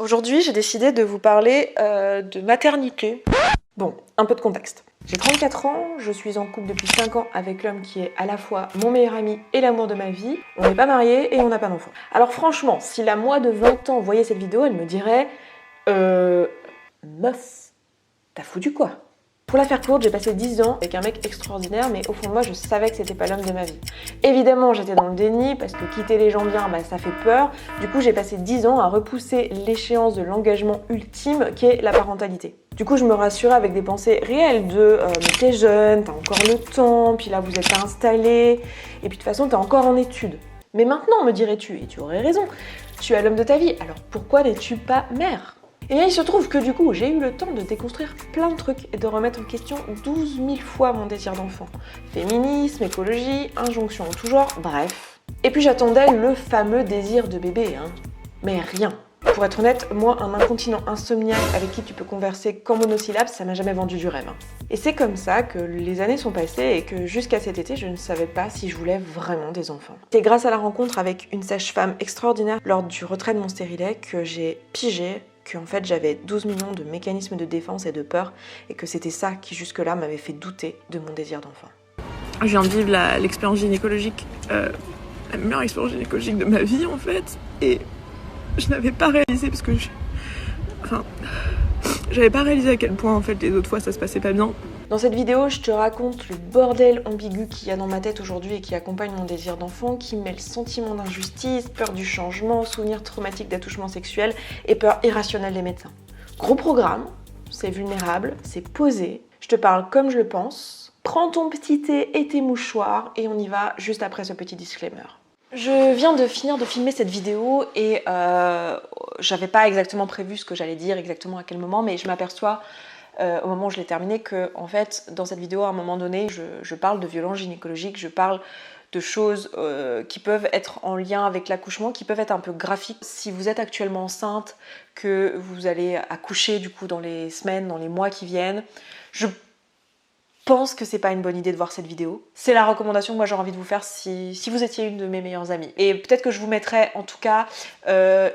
Aujourd'hui, j'ai décidé de vous parler de maternité. Bon, un peu de contexte. J'ai 34 ans, je suis en couple depuis 5 ans avec l'homme qui est à la fois mon meilleur ami et l'amour de ma vie. On n'est pas mariés et on n'a pas d'enfant. Alors franchement, si la moi de 20 ans voyait cette vidéo, elle me dirait meuf, t'as foutu quoi ? Pour la faire courte, j'ai passé 10 ans avec un mec extraordinaire, mais au fond de moi, je savais que c'était pas l'homme de ma vie. Évidemment, j'étais dans le déni, parce que quitter les gens bien, ça fait peur. Du coup, j'ai passé 10 ans à repousser l'échéance de l'engagement ultime, qui est la parentalité. Du coup, je me rassurais avec des pensées réelles de mais t'es jeune, t'as encore le temps, puis là, vous êtes pas installé, et puis de toute façon, t'es encore en études. Mais maintenant, me dirais-tu, et tu aurais raison, tu as l'homme de ta vie, alors pourquoi n'es-tu pas mère ? Et bien il se trouve que du coup, j'ai eu le temps de déconstruire plein de trucs et de remettre en question 12 000 fois mon désir d'enfant. Féminisme, écologie, injonction en tout genre, bref. Et puis j'attendais le fameux désir de bébé, mais rien. Pour être honnête, moi, un incontinent insomniaque avec qui tu peux converser qu'en monosyllabes, ça m'a jamais vendu du rêve. Et c'est comme ça que les années sont passées et que jusqu'à cet été, je ne savais pas si je voulais vraiment des enfants. C'est grâce à la rencontre avec une sage-femme extraordinaire lors du retrait de mon stérilet que j'ai pigé qu'en fait j'avais 12 millions de mécanismes de défense et de peur et que c'était ça qui jusque-là m'avait fait douter de mon désir d'enfant. Je viens de vivre l'expérience gynécologique, la meilleure expérience gynécologique de ma vie en fait, et je n'avais pas réalisé parce que j'avais pas réalisé à quel point en fait les autres fois ça se passait pas bien. Dans cette vidéo, je te raconte le bordel ambigu qu'il y a dans ma tête aujourd'hui et qui accompagne mon désir d'enfant, qui mêle sentiment d'injustice, peur du changement, souvenirs traumatiques d'attouchement sexuel et peur irrationnelle des médecins. Gros programme, c'est vulnérable, c'est posé, je te parle comme je le pense. Prends ton petit thé et tes mouchoirs et on y va juste après ce petit disclaimer. Je viens de finir de filmer cette vidéo et j'avais pas exactement prévu ce que j'allais dire exactement à quel moment, mais je m'aperçois au moment où je l'ai terminé que en fait dans cette vidéo à un moment donné je parle de violences gynécologiques, je parle de choses qui peuvent être en lien avec l'accouchement, qui peuvent être un peu graphiques. Si vous êtes actuellement enceinte, que vous allez accoucher du coup dans les semaines, dans les mois qui viennent, je pense que c'est pas une bonne idée de voir cette vidéo. C'est la recommandation que moi j'ai envie de vous faire si vous étiez une de mes meilleures amies. Et peut-être que je vous mettrai en tout cas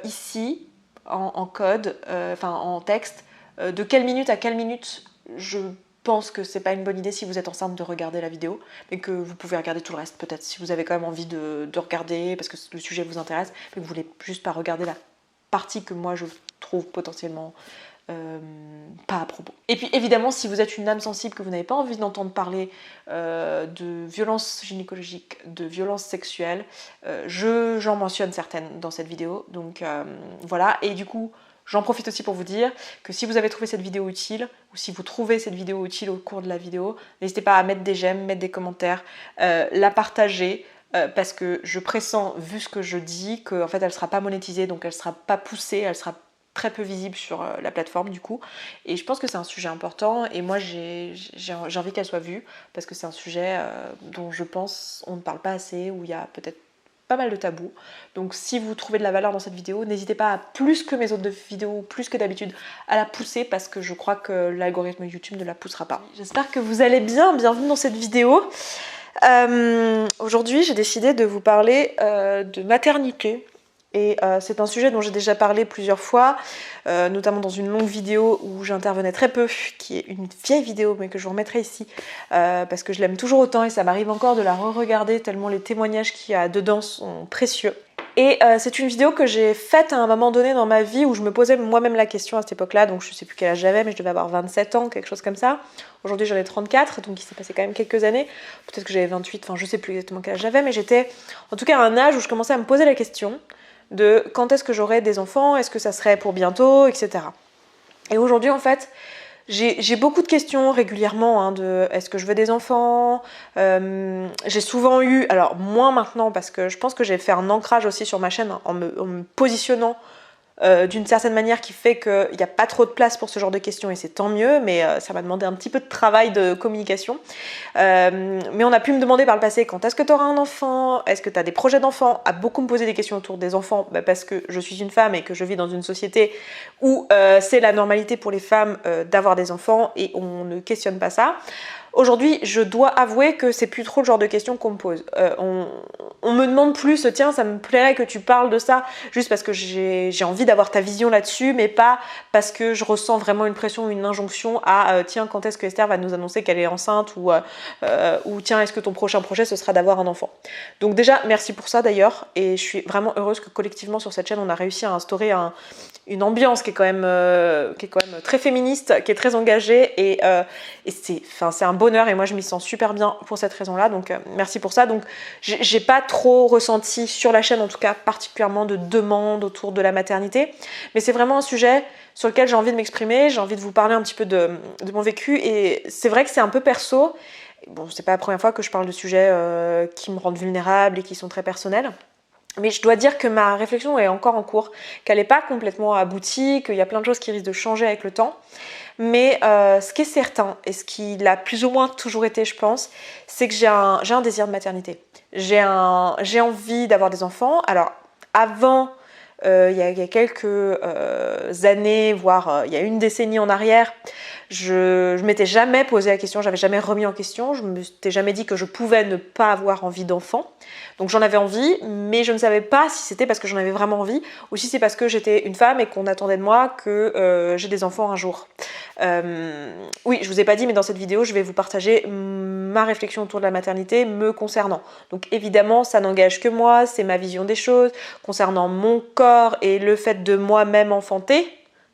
ici en code, en texte, de quelle minute à quelle minute je pense que c'est pas une bonne idée si vous êtes enceinte de regarder la vidéo, mais que vous pouvez regarder tout le reste peut-être si vous avez quand même envie de regarder parce que le sujet vous intéresse, mais que vous voulez juste pas regarder la partie que moi je trouve potentiellement pas à propos. Et puis évidemment si vous êtes une âme sensible, que vous n'avez pas envie d'entendre parler de violences gynécologiques, de violences sexuelles, j'en mentionne certaines dans cette vidéo, donc voilà. Et du coup j'en profite aussi pour vous dire que si vous avez trouvé cette vidéo utile, ou si vous trouvez cette vidéo utile au cours de la vidéo, n'hésitez pas à mettre des j'aime, mettre des commentaires, la partager, parce que je pressens, vu ce que je dis, qu'en fait elle sera pas monétisée, donc elle sera pas poussée, elle sera très peu visible sur la plateforme du coup. Et je pense que c'est un sujet important, et moi j'ai envie qu'elle soit vue, parce que c'est un sujet dont je pense on ne parle pas assez, où il y a peut-être pas mal de tabous. Donc si vous trouvez de la valeur dans cette vidéo, n'hésitez pas à, plus que mes autres vidéos, plus que d'habitude, à la pousser parce que je crois que l'algorithme YouTube ne la poussera pas. J'espère que vous allez bien, bienvenue dans cette vidéo. Aujourd'hui j'ai décidé de vous parler de maternité. Et c'est un sujet dont j'ai déjà parlé plusieurs fois, notamment dans une longue vidéo où j'intervenais très peu, qui est une vieille vidéo, mais que je vous remettrai ici, parce que je l'aime toujours autant et ça m'arrive encore de la re-regarder tellement les témoignages qu'il y a dedans sont précieux. Et c'est une vidéo que j'ai faite à un moment donné dans ma vie où je me posais moi-même la question à cette époque-là, donc je sais plus quel âge j'avais, mais je devais avoir 27 ans, quelque chose comme ça. Aujourd'hui j'en ai 34, donc il s'est passé quand même quelques années, peut-être que j'avais 28, enfin je sais plus exactement quel âge j'avais, mais j'étais en tout cas à un âge où je commençais à me poser la question de quand est-ce que j'aurai des enfants, est-ce que ça serait pour bientôt, etc. Et aujourd'hui en fait, j'ai beaucoup de questions régulièrement de est-ce que je veux des enfants, j'ai souvent eu, alors moins maintenant parce que je pense que j'ai fait un ancrage aussi sur ma chaîne en me positionnant d'une certaine manière qui fait qu'il n'y a pas trop de place pour ce genre de questions et c'est tant mieux, mais ça m'a demandé un petit peu de travail de communication. Mais on a pu me demander par le passé quand est-ce que tu auras un enfant, est-ce que tu as des projets d'enfants, à beaucoup me poser des questions autour des enfants parce que je suis une femme et que je vis dans une société où c'est la normalité pour les femmes d'avoir des enfants et on ne questionne pas ça. aujourd'hui, je dois avouer que c'est plus trop le genre de questions qu'on me pose. On me demande plus, tiens, ça me plairait que tu parles de ça, juste parce que j'ai envie d'avoir ta vision là-dessus, mais pas parce que je ressens vraiment une pression, une injonction à tiens, quand est-ce que Esther va nous annoncer qu'elle est enceinte, ou tiens, est-ce que ton prochain projet ce sera d'avoir un enfant. Donc déjà, merci pour ça d'ailleurs, et je suis vraiment heureuse que collectivement sur cette chaîne, on a réussi à instaurer une ambiance qui est quand même très féministe, qui est très engagée, et c'est un bonheur, et moi je m'y sens super bien pour cette raison-là, donc merci pour ça. Donc j'ai pas trop ressenti sur la chaîne, en tout cas particulièrement de demandes autour de la maternité, mais c'est vraiment un sujet sur lequel j'ai envie de m'exprimer, j'ai envie de vous parler un petit peu de mon vécu, et c'est vrai que c'est un peu perso. Bon, c'est pas la première fois que je parle de sujets qui me rendent vulnérable et qui sont très personnels. Mais je dois dire que ma réflexion est encore en cours, qu'elle n'est pas complètement aboutie, qu'il y a plein de choses qui risquent de changer avec le temps. Mais ce qui est certain, et ce qui l'a plus ou moins toujours été, je pense, c'est que j'ai un désir de maternité. J'ai envie d'avoir des enfants. Alors, avant, il y a quelques années, voire il y a une décennie en arrière, je m'étais jamais posé la question, j'avais jamais remis en question, je me m'étais jamais dit que je pouvais ne pas avoir envie d'enfant. Donc j'en avais envie, mais je ne savais pas si c'était parce que j'en avais vraiment envie ou si c'est parce que j'étais une femme et qu'on attendait de moi que j'ai des enfants un jour. Oui, je vous ai pas dit, mais dans cette vidéo, je vais vous partager ma réflexion autour de la maternité me concernant. Donc évidemment, ça n'engage que moi, c'est ma vision des choses concernant mon corps et le fait de moi-même enfanter.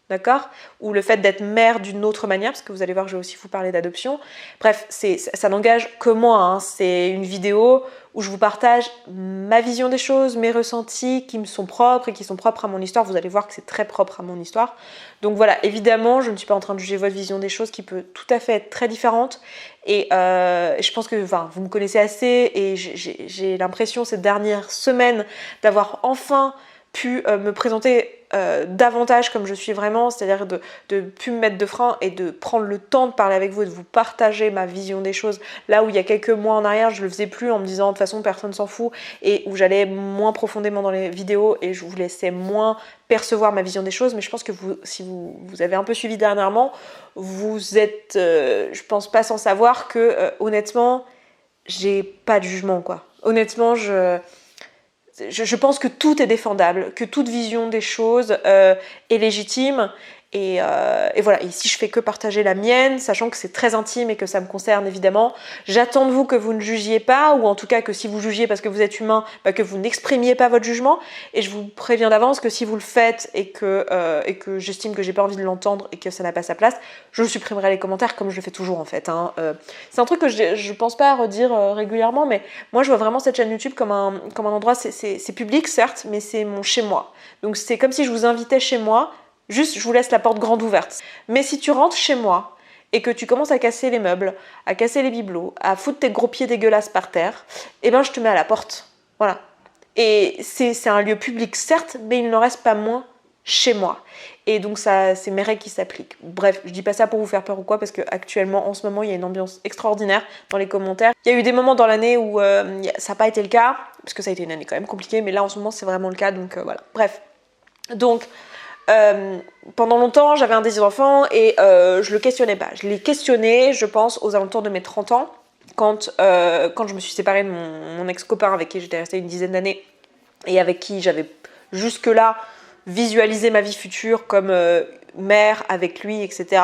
D'accord ? Ou le fait d'être mère d'une autre manière, parce que vous allez voir, je vais aussi vous parler d'adoption. Bref, ça n'engage que moi, hein. C'est une vidéo où je vous partage ma vision des choses, mes ressentis qui me sont propres et qui sont propres à mon histoire. Vous allez voir que c'est très propre à mon histoire. Donc voilà, évidemment, je ne suis pas en train de juger votre vision des choses qui peut tout à fait être très différente. Et je pense que vous me connaissez assez et j'ai l'impression ces dernières semaines d'avoir enfin pu me présenter davantage comme je suis vraiment, c'est-à-dire de plus me mettre de frein et de prendre le temps de parler avec vous et de vous partager ma vision des choses, là où il y a quelques mois en arrière je le faisais plus en me disant de toute façon personne s'en fout, et où j'allais moins profondément dans les vidéos et je vous laissais moins percevoir ma vision des choses. Mais je pense que si vous avez un peu suivi dernièrement, vous êtes je pense pas sans savoir que honnêtement j'ai pas de jugement, quoi. Honnêtement, je pense que tout est défendable, que toute vision des choses est légitime. Et voilà, et si je fais que partager la mienne, sachant que c'est très intime et que ça me concerne évidemment, j'attends de vous que vous ne jugiez pas, ou en tout cas que si vous jugiez parce que vous êtes humain, que vous n'exprimiez pas votre jugement. Et je vous préviens d'avance que si vous le faites et que j'estime que j'ai pas envie de l'entendre et que ça n'a pas sa place, je supprimerai les commentaires comme je le fais toujours en fait. C'est un truc que je pense pas à redire régulièrement, mais moi je vois vraiment cette chaîne YouTube comme un endroit, c'est public certes, mais c'est mon chez moi. Donc c'est comme si je vous invitais chez moi. Juste, je vous laisse la porte grande ouverte. Mais si tu rentres chez moi et que tu commences à casser les meubles, à casser les bibelots, à foutre tes gros pieds dégueulasses par terre, eh ben je te mets à la porte. Voilà. Et c'est un lieu public, certes, mais il n'en reste pas moins chez moi. Et donc ça, c'est mes règles qui s'appliquent. Bref, je dis pas ça pour vous faire peur ou quoi, parce qu'actuellement, en ce moment, il y a une ambiance extraordinaire dans les commentaires. Il y a eu des moments dans l'année où ça n'a pas été le cas, parce que ça a été une année quand même compliquée, mais là, en ce moment, c'est vraiment le cas, donc voilà. Bref. Donc... pendant longtemps j'avais un désir d'enfant et je le questionnais pas. Je l'ai questionné, je pense, aux alentours de mes 30 ans quand je me suis séparée de mon ex-copain avec qui j'étais restée une dizaine d'années et avec qui j'avais jusque-là visualisé ma vie future comme mère avec lui, etc.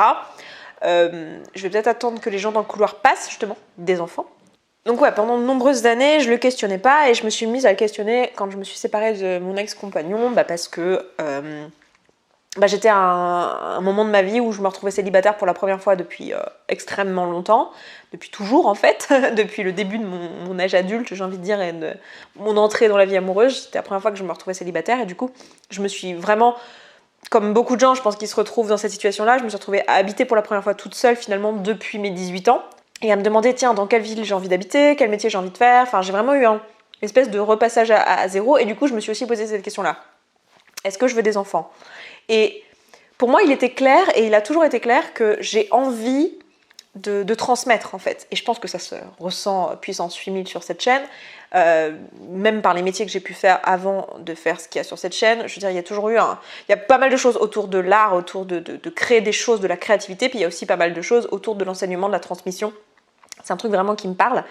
Je vais peut-être attendre que les gens dans le couloir passent, justement, des enfants. Donc ouais, pendant de nombreuses années, je le questionnais pas et je me suis mise à le questionner quand je me suis séparée de mon ex-compagnon, parce que j'étais à un moment de ma vie où je me retrouvais célibataire pour la première fois depuis extrêmement longtemps, depuis toujours en fait, depuis le début de mon âge adulte, j'ai envie de dire, et de mon entrée dans la vie amoureuse. C'était la première fois que je me retrouvais célibataire et du coup, je me suis vraiment, comme beaucoup de gens, je pense, qui se retrouvent dans cette situation-là, je me suis retrouvée à habiter pour la première fois toute seule finalement depuis mes 18 ans et à me demander, tiens, dans quelle ville j'ai envie d'habiter, quel métier j'ai envie de faire. Enfin, j'ai vraiment eu une espèce de repassage à zéro et du coup, je me suis aussi posé cette question-là. Est-ce que je veux des enfants ? Et pour moi, il était clair, et il a toujours été clair, que j'ai envie de transmettre, en fait. Et je pense que ça se ressent puissance 8000 sur cette chaîne, même par les métiers que j'ai pu faire avant de faire ce qu'il y a sur cette chaîne. Je veux dire, il y a toujours eu il y a pas mal de choses autour de l'art, autour de créer des choses, de la créativité, puis il y a aussi pas mal de choses autour de l'enseignement, de la transmission C'est un truc vraiment qui me parle.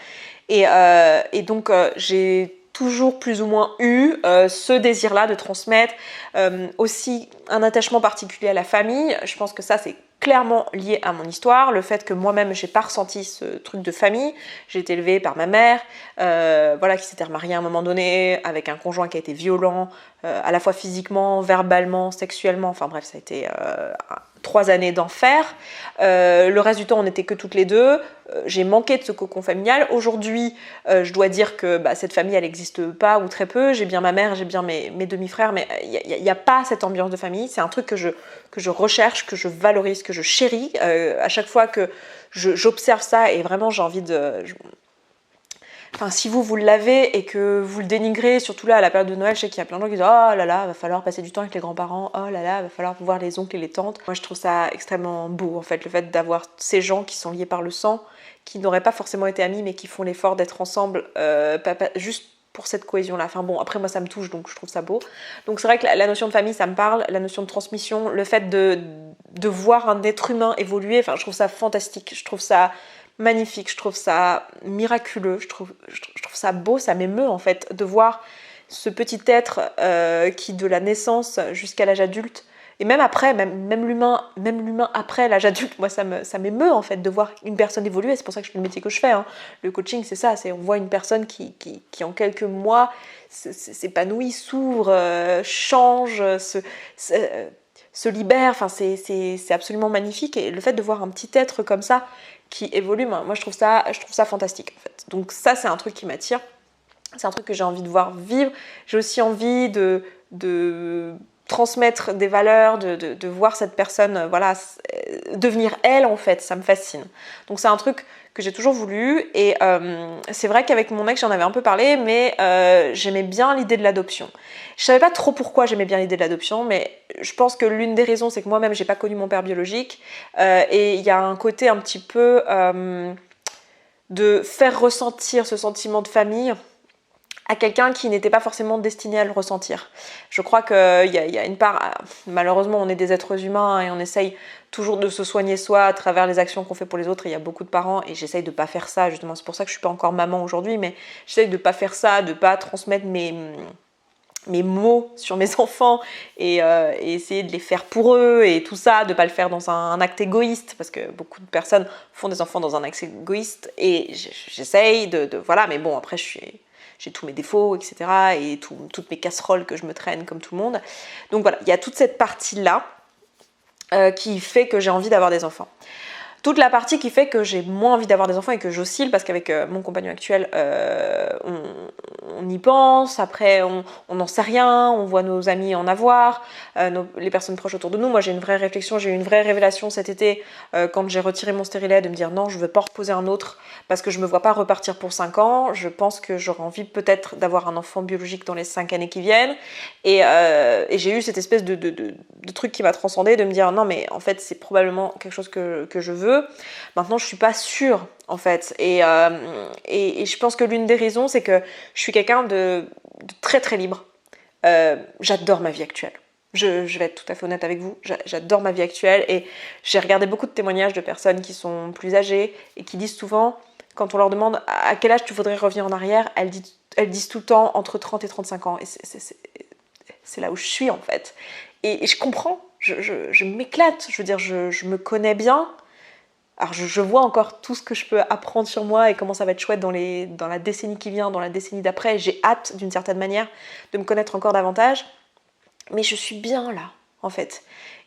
Et donc, j'ai toujours plus ou moins eu ce désir-là de transmettre, aussi un attachement particulier à la famille. Je pense que ça, c'est clairement lié à mon histoire, le fait que moi-même, j'ai pas ressenti ce truc de famille. J'ai été élevée par ma mère, voilà, qui s'était remariée à un moment donné, avec un conjoint qui a été violent, à la fois physiquement, verbalement, sexuellement, enfin bref, ça a été 3 années d'enfer. Le reste du temps, on n'était que toutes les deux. J'ai manqué de ce cocon familial. Aujourd'hui, je dois dire que cette famille, elle n'existe pas ou très peu. J'ai bien ma mère, j'ai bien mes demi-frères, mais il n'y a pas cette ambiance de famille. C'est un truc que je recherche, que je valorise, que je chéris. À chaque fois que j'observe ça, et vraiment j'ai envie de... Enfin, si vous l'avez et que vous le dénigrez, surtout là à la période de Noël, je sais qu'il y a plein de gens qui disent « Oh là là, va falloir passer du temps avec les grands-parents, oh là là, va falloir voir les oncles et les tantes ». Moi je trouve ça extrêmement beau en fait, le fait d'avoir ces gens qui sont liés par le sang, qui n'auraient pas forcément été amis mais qui font l'effort d'être ensemble juste pour cette cohésion-là. Enfin bon, après moi ça me touche donc je trouve ça beau. Donc c'est vrai que la notion de famille ça me parle, la notion de transmission, le fait de voir un être humain évoluer, enfin je trouve ça fantastique, je trouve ça magnifique, je trouve ça miraculeux, je trouve ça beau, ça m'émeut en fait de voir ce petit être qui de la naissance jusqu'à l'âge adulte, et même après, même l'humain après l'âge adulte, moi ça m'émeut en fait de voir une personne évoluer. C'est pour ça que je fais le métier que je fais, hein. Le coaching c'est ça, on voit une personne qui en quelques mois s'épanouit, s'ouvre, change, se libère, enfin c'est absolument magnifique, et le fait de voir un petit être comme ça qui évolue, moi je trouve ça fantastique en fait. Donc ça c'est un truc qui m'attire, c'est un truc que j'ai envie de voir vivre. J'ai aussi envie de transmettre des valeurs, de voir cette personne devenir elle en fait, ça me fascine. Donc c'est un truc que j'ai toujours voulu, et c'est vrai qu'avec mon mec j'en avais un peu parlé, mais j'aimais bien l'idée de l'adoption. Je savais pas trop pourquoi j'aimais bien l'idée de l'adoption, mais je pense que l'une des raisons c'est que moi-même j'ai pas connu mon père biologique, et il y a un côté un petit peu de faire ressentir ce sentiment de famille à quelqu'un qui n'était pas forcément destiné à le ressentir. Je crois qu'il y a une part, malheureusement on est des êtres humains et on essaye toujours de se soigner soi à travers les actions qu'on fait pour les autres, et il y a beaucoup de parents, et j'essaye de pas faire ça justement, c'est pour ça que je suis pas encore maman aujourd'hui, mais j'essaye de pas faire ça, de pas transmettre mes mots sur mes enfants, et essayer de les faire pour eux et tout ça, de pas le faire dans un acte égoïste, parce que beaucoup de personnes font des enfants dans un acte égoïste, et j'essaye de voilà, mais bon après j'ai tous mes défauts, etc. et toutes mes casseroles que je me traîne comme tout le monde. Donc voilà, il y a toute cette partie-là qui fait que j'ai envie d'avoir des enfants. Toute la partie qui fait que j'ai moins envie d'avoir des enfants et que j'oscille, parce qu'avec mon compagnon actuel, on y pense, après on n'en sait rien, on voit nos amis en avoir, les personnes proches autour de nous. Moi j'ai une vraie réflexion, j'ai eu une vraie révélation cet été quand j'ai retiré mon stérilet, de me dire non, je veux pas reposer un autre parce que je me vois pas repartir pour 5 ans. Je pense que j'aurai envie peut-être d'avoir un enfant biologique dans les 5 années qui viennent, et j'ai eu cette espèce de truc qui m'a transcendée, de me dire non mais en fait c'est probablement quelque chose que je veux. Maintenant je suis pas sûre en fait, et je pense que l'une des raisons c'est que je suis quelqu'un de très très libre. J'adore ma vie actuelle. Je vais être tout à fait honnête avec vous, j'adore ma vie actuelle, et j'ai regardé beaucoup de témoignages de personnes qui sont plus âgées et qui disent souvent, quand on leur demande à quel âge tu voudrais revenir en arrière, elles disent tout le temps entre 30 et 35 ans, et c'est là où je suis en fait. Et je comprends, je m'éclate, je veux dire, je me connais bien. Alors je vois encore tout ce que je peux apprendre sur moi et comment ça va être chouette dans la décennie qui vient, dans la décennie d'après. J'ai hâte d'une certaine manière de me connaître encore davantage, mais je suis bien là en fait.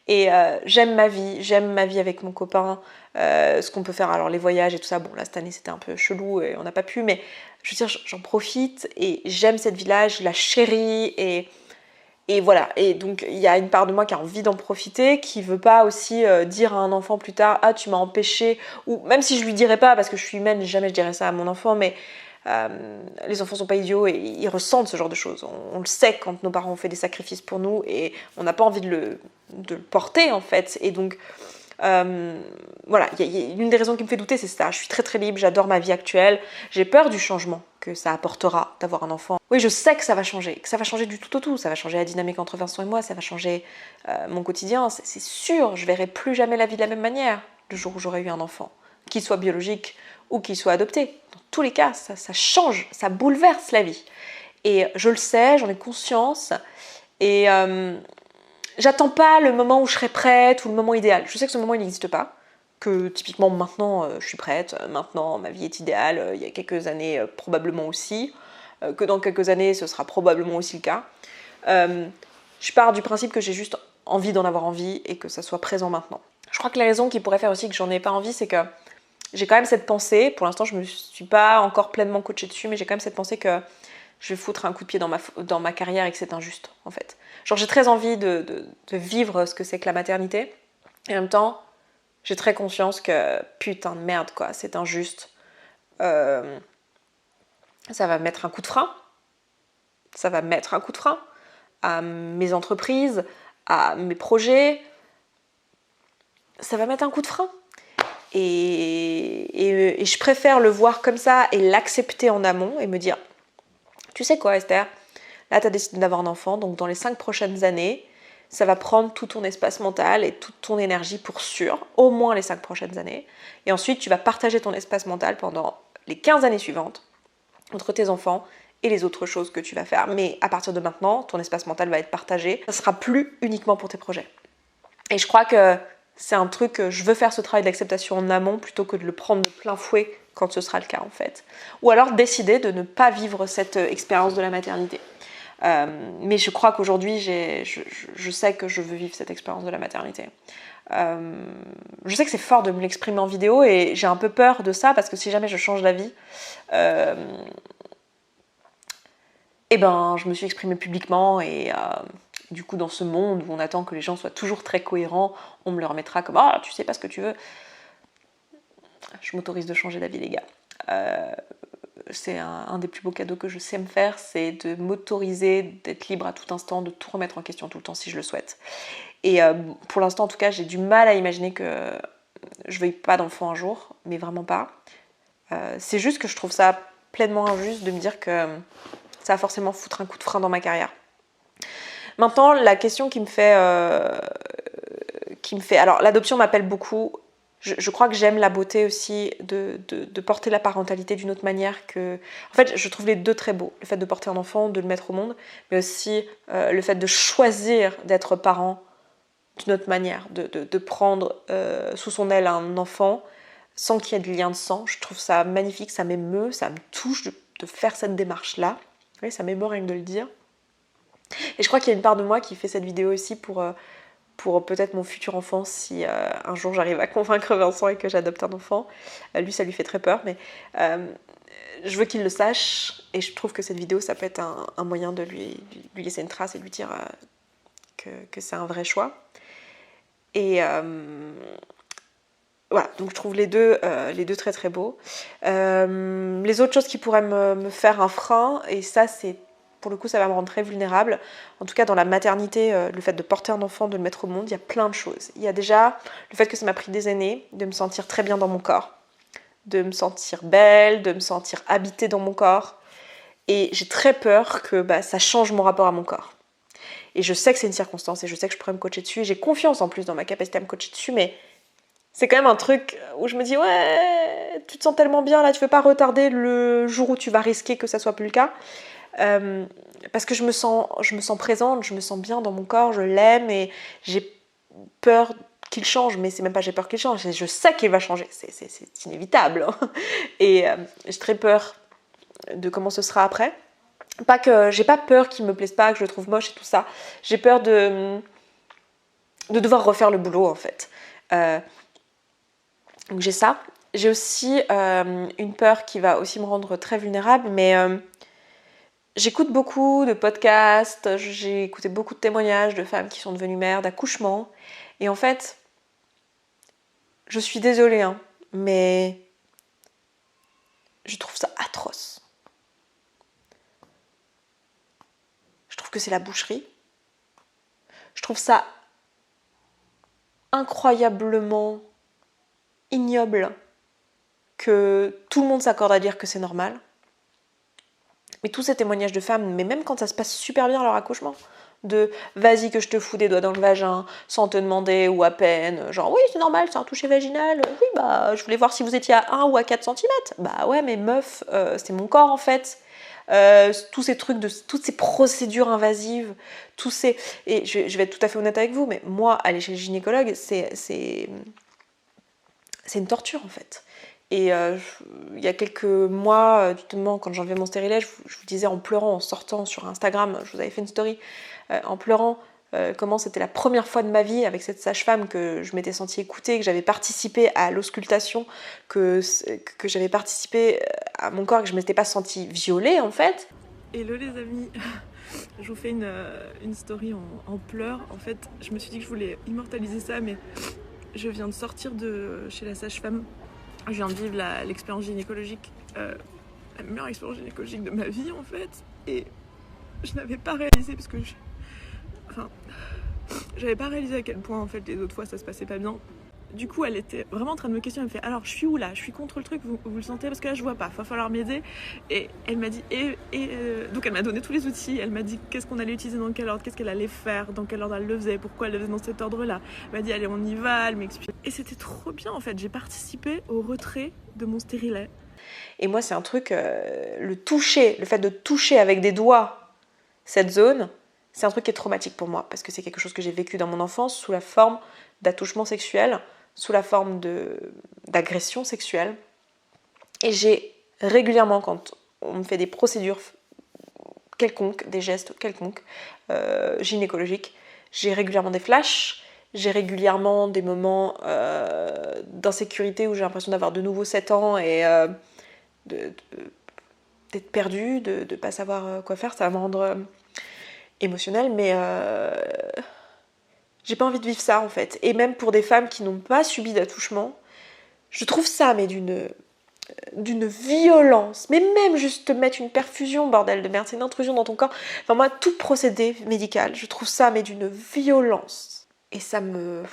Et j'aime ma vie avec mon copain, ce qu'on peut faire, alors les voyages et tout ça. Bon là cette année c'était un peu chelou et on n'a pas pu, mais je veux dire j'en profite et j'aime cette vie-là, je la chéris, et voilà, et donc il y a une part de moi qui a envie d'en profiter, qui veut pas aussi dire à un enfant plus tard « Ah, tu m'as empêché », ou même si je lui dirais pas, parce que je suis humaine, jamais je dirais ça à mon enfant, mais les enfants sont pas idiots et ils ressentent ce genre de choses. On le sait quand nos parents ont fait des sacrifices pour nous, et on n'a pas envie de le porter en fait, et donc... voilà, l'une des raisons qui me fait douter c'est ça, je suis très très libre, j'adore ma vie actuelle, j'ai peur du changement que ça apportera d'avoir un enfant. Oui, je sais que ça va changer du tout au tout, ça va changer la dynamique entre Vincent et moi, ça va changer mon quotidien, c'est sûr, je verrai plus jamais la vie de la même manière le jour où j'aurai eu un enfant, qu'il soit biologique ou qu'il soit adopté. Dans tous les cas, ça change, ça bouleverse la vie. Et je le sais, j'en ai conscience. Et j'attends pas le moment où je serai prête ou le moment idéal. Je sais que ce moment il n'existe pas. Que typiquement maintenant je suis prête, maintenant ma vie est idéale, il y a quelques années probablement aussi, que dans quelques années ce sera probablement aussi le cas. Je pars du principe que j'ai juste envie d'en avoir envie et que ça soit présent maintenant. Je crois que la raison qui pourrait faire aussi que j'en ai pas envie, c'est que j'ai quand même cette pensée, pour l'instant je me suis pas encore pleinement coachée dessus, mais j'ai quand même cette pensée que je vais foutre un coup de pied dans ma carrière et que c'est injuste en fait. Genre j'ai très envie de vivre ce que c'est que la maternité, et en même temps j'ai très conscience que putain de merde quoi, c'est injuste. Ça va mettre un coup de frein. Ça va mettre un coup de frein à mes entreprises, à mes projets. Ça va mettre un coup de frein. Et je préfère le voir comme ça et l'accepter en amont et me dire, tu sais quoi Esther, là tu as décidé d'avoir un enfant, donc dans les 5 prochaines années, ça va prendre tout ton espace mental et toute ton énergie pour sûr, au moins les 5 prochaines années. Et ensuite, tu vas partager ton espace mental pendant les 15 années suivantes entre tes enfants et les autres choses que tu vas faire. Mais à partir de maintenant, ton espace mental va être partagé. Ça ne sera plus uniquement pour tes projets. Et je crois que c'est un truc que je veux faire ce travail d'acceptation en amont plutôt que de le prendre de plein fouet quand ce sera le cas en fait. Ou alors décider de ne pas vivre cette expérience de la maternité. Mais je crois qu'aujourd'hui, je sais que je veux vivre cette expérience de la maternité. Je sais que c'est fort de me l'exprimer en vidéo et j'ai un peu peur de ça parce que si jamais je change d'avis, eh ben, je me suis exprimée publiquement et du coup, dans ce monde où on attend que les gens soient toujours très cohérents, on me le remettra comme « Ah, tu sais pas ce que tu veux ». Je m'autorise de changer d'avis, les gars. C'est un des plus beaux cadeaux que je sais me faire, c'est de m'autoriser d'être libre à tout instant, de tout remettre en question tout le temps si je le souhaite. Et pour l'instant, en tout cas, j'ai du mal à imaginer que je veuille pas d'enfant un jour, mais vraiment pas. C'est juste que je trouve ça pleinement injuste de me dire que ça va forcément foutre un coup de frein dans ma carrière. Maintenant, la question qui me fait... Alors, l'adoption m'appelle beaucoup. Je crois que j'aime la beauté aussi de porter la parentalité d'une autre manière que... En fait, je trouve les deux très beaux. Le fait de porter un enfant, de le mettre au monde, mais aussi le fait de choisir d'être parent d'une autre manière, de prendre sous son aile un enfant sans qu'il y ait de lien de sang. Je trouve ça magnifique, ça m'émeut, ça me touche de faire cette démarche-là. Oui, ça m'émeut rien que de le dire. Et je crois qu'il y a une part de moi qui fait cette vidéo aussi pour peut-être mon futur enfant, si un jour j'arrive à convaincre Vincent et que j'adopte un enfant. Lui, ça lui fait très peur, mais je veux qu'il le sache, et je trouve que cette vidéo, ça peut être un moyen de lui laisser une trace et de lui dire que c'est un vrai choix. Et voilà, donc je trouve les deux très très beaux. Les autres choses qui pourraient me faire un frein, et ça c'est... Pour le coup, ça va me rendre très vulnérable. En tout cas, dans la maternité, le fait de porter un enfant, de le mettre au monde, il y a plein de choses. Il y a déjà le fait que ça m'a pris des années de me sentir très bien dans mon corps, de me sentir belle, de me sentir habitée dans mon corps. Et j'ai très peur que ça change mon rapport à mon corps. Et je sais que c'est une circonstance et je sais que je pourrais me coacher dessus. J'ai confiance en plus dans ma capacité à me coacher dessus, mais c'est quand même un truc où je me dis « Ouais, tu te sens tellement bien là, tu veux pas retarder le jour où tu vas risquer que ça soit plus le cas ?» parce que je me sens présente, je me sens bien dans mon corps, je l'aime et j'ai peur qu'il change, mais c'est même pas j'ai peur qu'il change, je sais qu'il va changer, c'est inévitable. Et j'ai très peur de comment ce sera après. Pas que j'ai pas peur qu'il me plaise pas, que je le trouve moche et tout ça, j'ai peur de devoir refaire le boulot en fait. Donc j'ai ça. J'ai aussi une peur qui va aussi me rendre très vulnérable, mais j'écoute beaucoup de podcasts, j'ai écouté beaucoup de témoignages de femmes qui sont devenues mères, d'accouchements. Et en fait, je suis désolée, mais je trouve ça atroce. Je trouve que c'est la boucherie. Je trouve ça incroyablement ignoble que tout le monde s'accorde à dire que c'est normal. Mais tous ces témoignages de femmes, mais même quand ça se passe super bien leur accouchement, de vas-y que je te fous des doigts dans le vagin sans te demander ou à peine, genre oui c'est normal, c'est un toucher vaginal, oui bah je voulais voir si vous étiez à 1 ou à 4 centimètres. Bah ouais mais meuf, c'est mon corps en fait. Tous ces trucs, toutes ces procédures invasives, et je vais être tout à fait honnête avec vous, mais moi aller chez le gynécologue c'est une torture en fait. Et il y a quelques mois, justement, quand j'enlevais mon stérilet, je vous disais en pleurant, en sortant sur Instagram, je vous avais fait une story, en pleurant, comment c'était la première fois de ma vie avec cette sage-femme que je m'étais sentie écoutée, que j'avais participé à l'auscultation, que j'avais participé à mon corps, que je ne m'étais pas sentie violée en fait. Hello les amis, je vous fais une story en pleurs. En fait, je me suis dit que je voulais immortaliser ça, mais je viens de sortir de chez la sage-femme. Je viens de vivre l'expérience gynécologique, la meilleure expérience gynécologique de ma vie en fait. Et je n'avais pas réalisé parce que j'avais pas réalisé à quel point en fait les autres fois ça se passait pas bien. Du coup elle était vraiment en train de me questionner, elle me fait alors je suis où là, je suis contre le truc, vous le sentez parce que là je vois pas, va falloir m'aider. Et elle m'a dit donc elle m'a donné tous les outils, elle m'a dit qu'est-ce qu'on allait utiliser dans quel ordre, qu'est-ce qu'elle allait faire, dans quel ordre elle le faisait, pourquoi elle le faisait dans cet ordre là. Elle m'a dit allez on y va, elle m'explique. Et c'était trop bien en fait, j'ai participé au retrait de mon stérilet. Et moi c'est un truc, le fait de toucher avec des doigts cette zone, c'est un truc qui est traumatique pour moi parce que c'est quelque chose que j'ai vécu dans mon enfance sous la forme d'attouchement sexuel, sous la forme d'agression sexuelle. Et j'ai régulièrement, quand on me fait des procédures quelconques, des gestes quelconques, gynécologiques, j'ai régulièrement des flashs, j'ai régulièrement des moments d'insécurité où j'ai l'impression d'avoir de nouveau 7 ans et d'être perdue, de ne pas savoir quoi faire. Ça va me rendre émotionnelle, mais j'ai pas envie de vivre ça en fait. Et même pour des femmes qui n'ont pas subi d'attouchement, je trouve ça mais d'une violence. Mais même juste te mettre une perfusion, bordel de merde, c'est une intrusion dans ton corps. Enfin moi, tout procédé médical, je trouve ça mais d'une violence. Et ça me...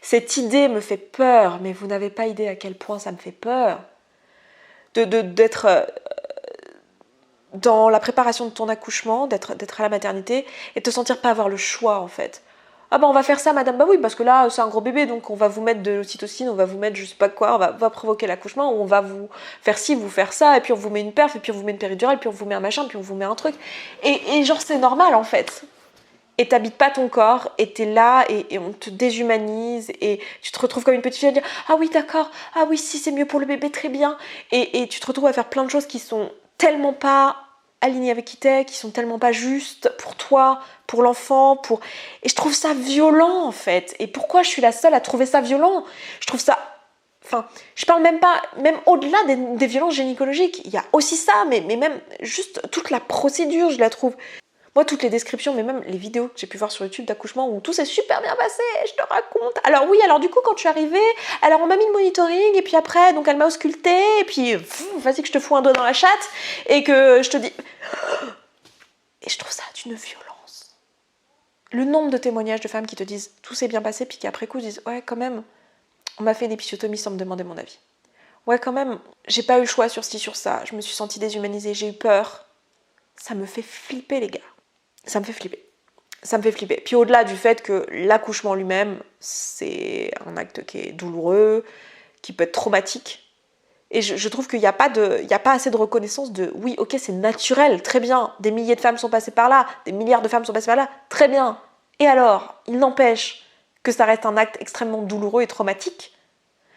Cette idée me fait peur, mais vous n'avez pas idée à quel point ça me fait peur. D'être dans la préparation de ton accouchement, d'être à la maternité et de te sentir pas avoir le choix en fait. Ah bah on va faire ça madame, bah oui parce que là c'est un gros bébé donc on va vous mettre de l'ocytocine, on va vous mettre je sais pas quoi, on va provoquer l'accouchement, ou on va vous faire ci, vous faire ça, et puis on vous met une perf, et puis on vous met une péridurale, puis on vous met un machin, puis on vous met un truc. Et genre c'est normal en fait. Et t'habites pas ton corps, et t'es là, et on te déshumanise, et tu te retrouves comme une petite fille à dire ah oui d'accord, ah oui si c'est mieux pour le bébé, très bien. Et tu te retrouves à faire plein de choses qui sont tellement pas alignées avec qui t'es, qui sont tellement pas justes pour toi, pour l'enfant, et je trouve ça violent en fait. Et pourquoi je suis la seule à trouver ça violent? Je trouve ça... Enfin, je parle même pas, même au-delà des violences gynécologiques, il y a aussi ça, mais même juste toute la procédure, je la trouve... Moi, toutes les descriptions, mais même les vidéos que j'ai pu voir sur YouTube d'accouchement où tout s'est super bien passé, je te raconte. Alors oui, alors du coup, quand je suis arrivée, alors on m'a mis le monitoring, et puis après, donc elle m'a auscultée, et puis vas-y que je te fous un doigt dans la chatte, et que je te dis... Et je trouve ça d'une violence. Le nombre de témoignages de femmes qui te disent tout s'est bien passé, puis qui après coup disent ouais, quand même, on m'a fait une épisiotomie sans me demander mon avis. Ouais, quand même, j'ai pas eu le choix sur ci, sur ça, je me suis sentie déshumanisée, j'ai eu peur. Ça me fait flipper, les gars. Ça me fait flipper. Ça me fait flipper. Puis au-delà du fait que l'accouchement lui-même, c'est un acte qui est douloureux, qui peut être traumatique. Et je trouve qu'il n'y a pas assez de reconnaissance de oui, ok, c'est naturel, très bien. Des milliers de femmes sont passées par là, des milliards de femmes sont passées par là, très bien. Et alors, il n'empêche que ça reste un acte extrêmement douloureux et traumatique.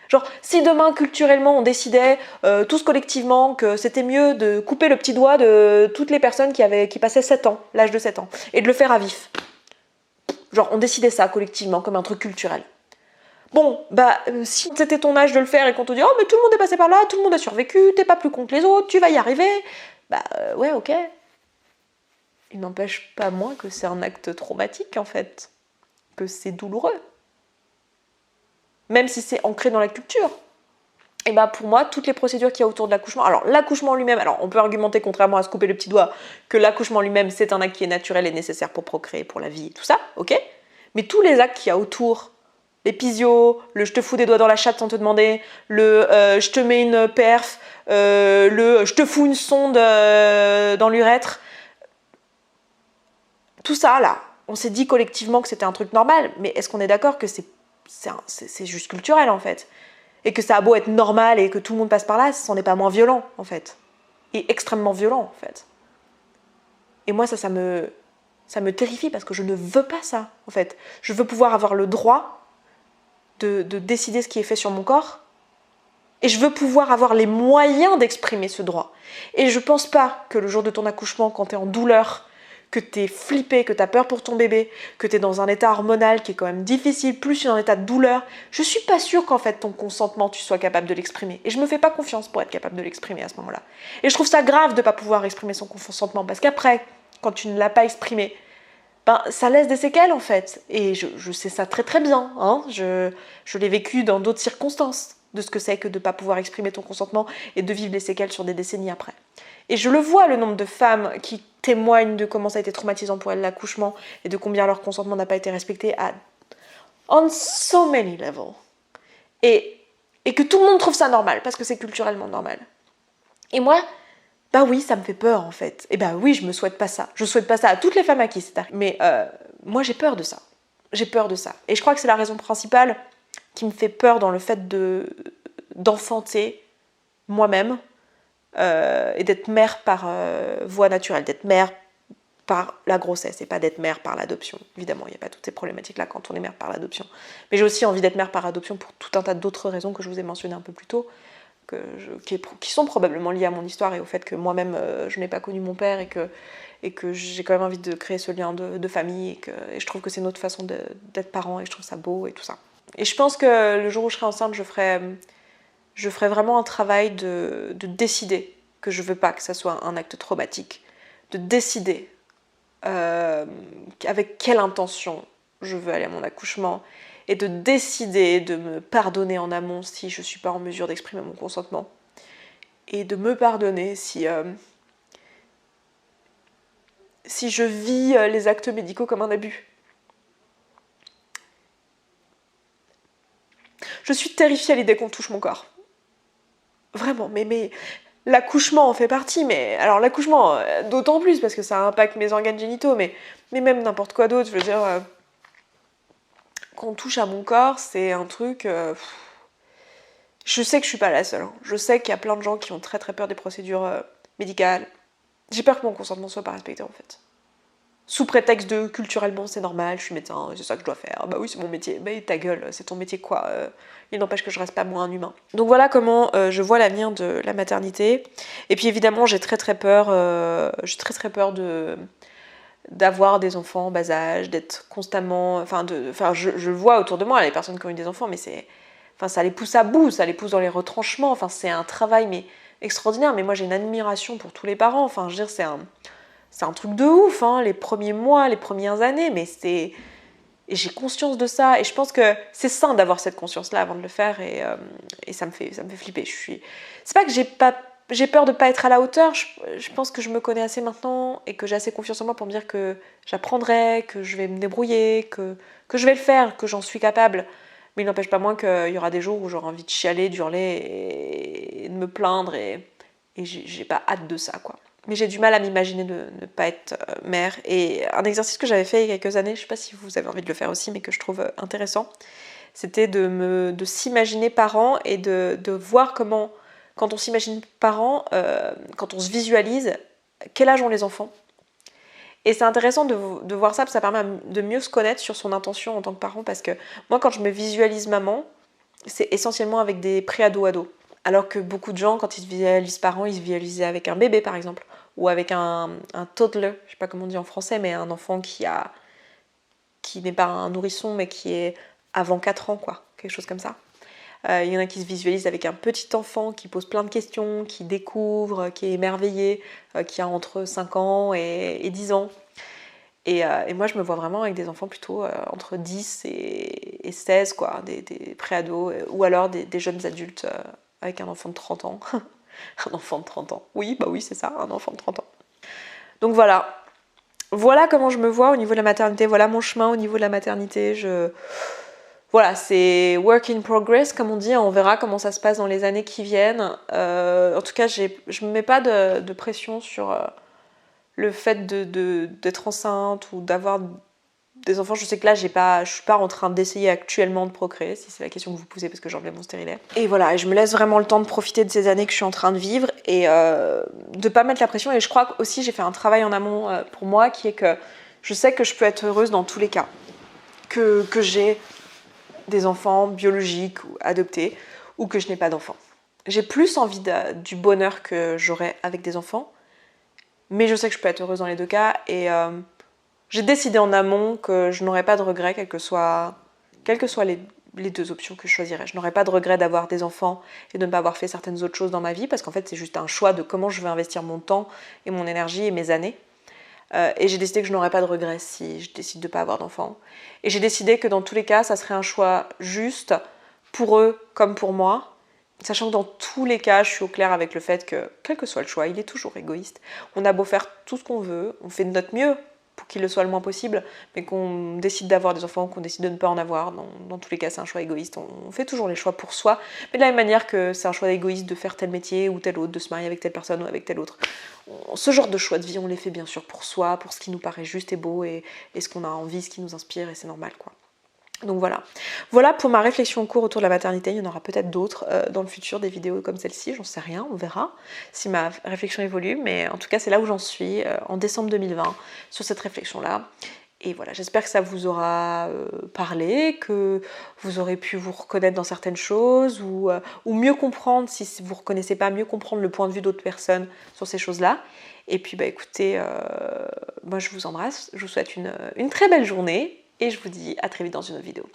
Genre, si demain, culturellement, on décidait, tous collectivement, que c'était mieux de couper le petit doigt de toutes les personnes qui passaient 7 ans, l'âge de 7 ans, et de le faire à vif. Genre, on décidait ça collectivement, comme un truc culturel. Bon, bah, si c'était ton âge de le faire et qu'on te dit « Oh, mais tout le monde est passé par là, tout le monde a survécu, t'es pas plus con que les autres, tu vas y arriver », bah, ouais, ok. Il n'empêche pas moins que c'est un acte traumatique, en fait. Que c'est douloureux. Même si c'est ancré dans la culture. Et bah pour moi, toutes les procédures qu'il y a autour de l'accouchement, alors l'accouchement lui-même, alors on peut argumenter contrairement à se couper le petit doigt, que l'accouchement lui-même c'est un acte qui est naturel et nécessaire pour procréer, pour la vie, tout ça, ok. Mais tous les actes qu'il y a autour, l'épisio, le je te fous des doigts dans la chatte sans te demander, le je te mets une perf, le je te fous une sonde dans l'urètre, Tout ça, là, on s'est dit collectivement que c'était un truc normal, mais est-ce qu'on est d'accord que c'est juste culturel, en fait? Et que ça a beau être normal et que tout le monde passe par là, ça n'en est pas moins violent, en fait. Et extrêmement violent, en fait. Et moi, ça me terrifie parce que je ne veux pas ça, en fait. Je veux pouvoir avoir le droit de décider ce qui est fait sur mon corps. Et je veux pouvoir avoir les moyens d'exprimer ce droit. Et je pense pas que le jour de ton accouchement, quand t'es en douleur, que t'es flippé, que t'as peur pour ton bébé, que t'es dans un état hormonal qui est quand même difficile, plus un état de douleur, je suis pas sûre qu'en fait ton consentement, tu sois capable de l'exprimer. Et je me fais pas confiance pour être capable de l'exprimer à ce moment-là. Et je trouve ça grave de pas pouvoir exprimer son consentement, parce qu'après, quand tu ne l'as pas exprimé, ben, ça laisse des séquelles en fait. Et je sais ça très très bien. Hein. Je l'ai vécu dans d'autres circonstances, de ce que c'est que de ne pas pouvoir exprimer ton consentement et de vivre les séquelles sur des décennies après. Et je le vois, le nombre de femmes qui témoignent de comment ça a été traumatisant pour elles l'accouchement et de combien leur consentement n'a pas été respecté on so many levels. Et que tout le monde trouve ça normal, parce que c'est culturellement normal. Et moi, bah oui, ça me fait peur en fait. Et bah oui, je me souhaite pas ça. Je souhaite pas ça à toutes les femmes à qui c'est arrivé. Mais moi j'ai peur de ça. J'ai peur de ça. Et je crois que c'est la raison principale qui me fait peur dans le fait d'enfanter moi-même et d'être mère par voie naturelle, d'être mère par la grossesse et pas d'être mère par l'adoption. Évidemment, il n'y a pas toutes ces problématiques-là quand on est mère par l'adoption. Mais j'ai aussi envie d'être mère par adoption pour tout un tas d'autres raisons que je vous ai mentionnées un peu plus tôt, qui sont probablement liées à mon histoire et au fait que moi-même, je n'ai pas connu mon père et que j'ai quand même envie de créer ce lien de famille et je trouve que c'est notre façon d'être parents et je trouve ça beau et tout ça. Et je pense que le jour où je serai enceinte, je ferai vraiment un travail de décider que je veux pas que ça soit un acte traumatique, de décider avec quelle intention je veux aller à mon accouchement et de décider de me pardonner en amont si je suis pas en mesure d'exprimer mon consentement et de me pardonner si je vis les actes médicaux comme un abus. Je suis terrifiée à l'idée qu'on touche mon corps. Vraiment, mais l'accouchement en fait partie, mais alors l'accouchement d'autant plus parce que ça impacte mes organes génitaux, mais même n'importe quoi d'autre, je veux dire, qu'on touche à mon corps, c'est un truc... Je sais que je suis pas la seule, hein. Je sais qu'il y a plein de gens qui ont très très peur des procédures médicales. J'ai peur que mon consentement soit pas respecté en fait. Sous prétexte de culturellement c'est normal, je suis médecin, c'est ça que je dois faire, bah oui c'est mon métier, bah ta gueule, c'est ton métier quoi, il n'empêche que je reste pas moi un humain. Donc voilà comment je vois l'avenir de la maternité, et puis évidemment j'ai très très peur d'avoir des enfants en bas âge, d'être constamment, je le vois autour de moi, les personnes qui ont eu des enfants, mais ça les pousse à bout, ça les pousse dans les retranchements, c'est un travail mais extraordinaire, mais moi j'ai une admiration pour tous les parents, je veux dire c'est un truc de ouf, hein, les premiers mois, les premières années, mais et j'ai conscience de ça, et je pense que c'est sain d'avoir cette conscience-là avant de le faire, et ça me fait flipper. C'est pas que j'ai peur de pas être à la hauteur, je pense que je me connais assez maintenant, et que j'ai assez confiance en moi pour me dire que j'apprendrai, que je vais me débrouiller, que je vais le faire, que j'en suis capable, mais il n'empêche pas moins qu'il y aura des jours où j'aurai envie de chialer, d'hurler, et de me plaindre, et j'ai pas hâte de ça, quoi. Mais j'ai du mal à m'imaginer de ne pas être mère. Et un exercice que j'avais fait il y a quelques années, je ne sais pas si vous avez envie de le faire aussi, mais que je trouve intéressant, c'était de s'imaginer parent et de voir comment, quand on s'imagine parent, quand on se visualise, quel âge ont les enfants. Et c'est intéressant de voir ça, parce que ça permet de mieux se connaître sur son intention en tant que parent, parce que moi, quand je me visualise maman, c'est essentiellement avec des pré-ados. Alors que beaucoup de gens, quand ils se visualisent parents, ils se visualisent avec un bébé par exemple, ou avec un toddler, je sais pas comment on dit en français, mais un enfant qui n'est pas un nourrisson, mais qui est avant 4 ans, quoi, quelque chose comme ça. Il y en a qui se visualisent avec un petit enfant qui pose plein de questions, qui découvre, qui est émerveillé, qui a entre 5 ans et 10 ans. Et moi, je me vois vraiment avec des enfants plutôt entre 10 et 16, quoi, des pré-ados, ou alors des jeunes adultes avec un enfant de 30 ans. Un enfant de 30 ans. Oui, bah oui, c'est ça, un enfant de 30 ans. Donc voilà. Voilà comment je me vois au niveau de la maternité. Voilà mon chemin au niveau de la maternité. Voilà, c'est work in progress, comme on dit. On verra comment ça se passe dans les années qui viennent. En tout cas, je me mets pas de pression sur le fait d'être enceinte ou d'avoir des enfants, je sais que là, je suis pas en train d'essayer actuellement de procréer, si c'est la question que vous posez, parce que j'enlève mon stérilet. Et voilà, je me laisse vraiment le temps de profiter de ces années que je suis en train de vivre et de pas mettre la pression. Et je crois aussi j'ai fait un travail en amont pour moi, qui est que je sais que je peux être heureuse dans tous les cas. Que j'ai des enfants biologiques ou adoptés, ou que je n'ai pas d'enfants. J'ai plus envie du bonheur que j'aurais avec des enfants, mais je sais que je peux être heureuse dans les deux cas, et j'ai décidé en amont que je n'aurais pas de regrets, quelles que soient les deux options que je choisirais. Je n'aurais pas de regret d'avoir des enfants et de ne pas avoir fait certaines autres choses dans ma vie, parce qu'en fait c'est juste un choix de comment je veux investir mon temps et mon énergie et mes années. Et j'ai décidé que je n'aurais pas de regrets si je décide de ne pas avoir d'enfants. Et j'ai décidé que dans tous les cas, ça serait un choix juste pour eux comme pour moi, sachant que dans tous les cas, je suis au clair avec le fait que, quel que soit le choix, il est toujours égoïste. On a beau faire tout ce qu'on veut, on fait de notre mieux pour qu'il le soit le moins possible, mais qu'on décide d'avoir des enfants, qu'on décide de ne pas en avoir, dans tous les cas, c'est un choix égoïste. On fait toujours les choix pour soi, mais de la même manière que c'est un choix égoïste de faire tel métier ou tel autre, de se marier avec telle personne ou avec telle autre. Ce genre de choix de vie, on les fait bien sûr pour soi, pour ce qui nous paraît juste et beau, et ce qu'on a envie, ce qui nous inspire, et c'est normal, quoi. Donc voilà. Voilà pour ma réflexion en cours autour de la maternité. Il y en aura peut-être d'autres dans le futur, des vidéos comme celle-ci, j'en sais rien, on verra si ma réflexion évolue, mais en tout cas c'est là où j'en suis en décembre 2020 sur cette réflexion-là. Et voilà, j'espère que ça vous aura parlé, que vous aurez pu vous reconnaître dans certaines choses, ou mieux comprendre, si vous ne reconnaissez pas, mieux comprendre le point de vue d'autres personnes sur ces choses-là. Et puis bah écoutez, moi je vous embrasse, je vous souhaite une très belle journée, et je vous dis à très vite dans une autre vidéo.